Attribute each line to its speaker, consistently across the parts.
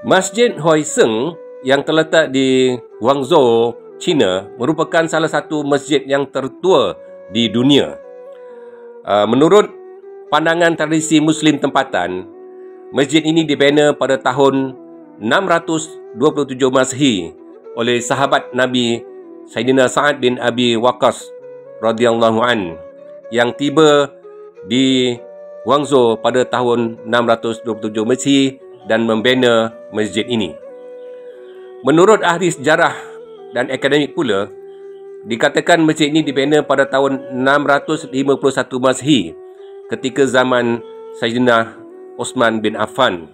Speaker 1: Masjid Hoi Seng yang terletak di Guangzhou, China merupakan salah satu masjid yang tertua di dunia. Menurut pandangan tradisi Muslim tempatan, masjid ini dibina pada tahun 627 Masehi oleh sahabat Nabi Sayyidina Sa'ad bin Abi Waqqas radhiyallahu an yang tiba di Guangzhou pada tahun 627 Masehi dan membina masjid ini. Menurut ahli sejarah dan akademik pula, dikatakan masjid ini dibina pada tahun 651 Masehi ketika zaman Sayyidina Osman bin Affan.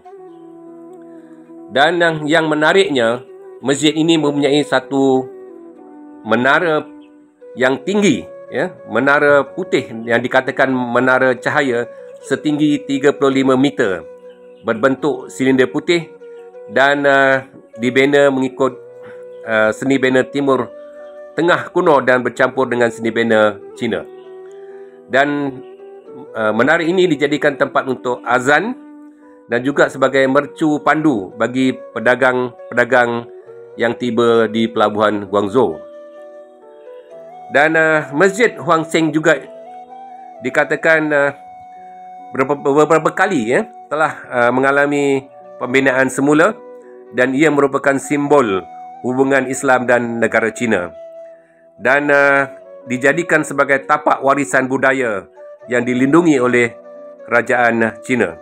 Speaker 1: Dan yang menariknya, masjid ini mempunyai satu menara yang tinggi, menara putih yang dikatakan menara cahaya setinggi 35 meter, berbentuk silinder putih dan dibina mengikut seni bina Timur Tengah kuno dan bercampur dengan seni bina Cina. Dan menara ini dijadikan tempat untuk azan dan juga sebagai mercu pandu bagi pedagang-pedagang yang tiba di pelabuhan Guangzhou. Dan Masjid Huang Seng juga dikatakan beberapa kali telah mengalami pembinaan semula dan ia merupakan simbol hubungan Islam dan negara China dan dijadikan sebagai tapak warisan budaya yang dilindungi oleh kerajaan China.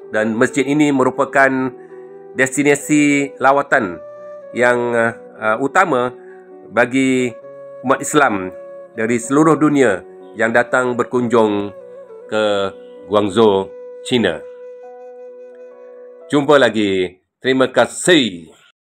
Speaker 1: Dan masjid ini merupakan destinasi lawatan yang utama bagi umat Islam dari seluruh dunia yang datang berkunjung ke Guangzhou, China. Jumpa lagi. Terima kasih.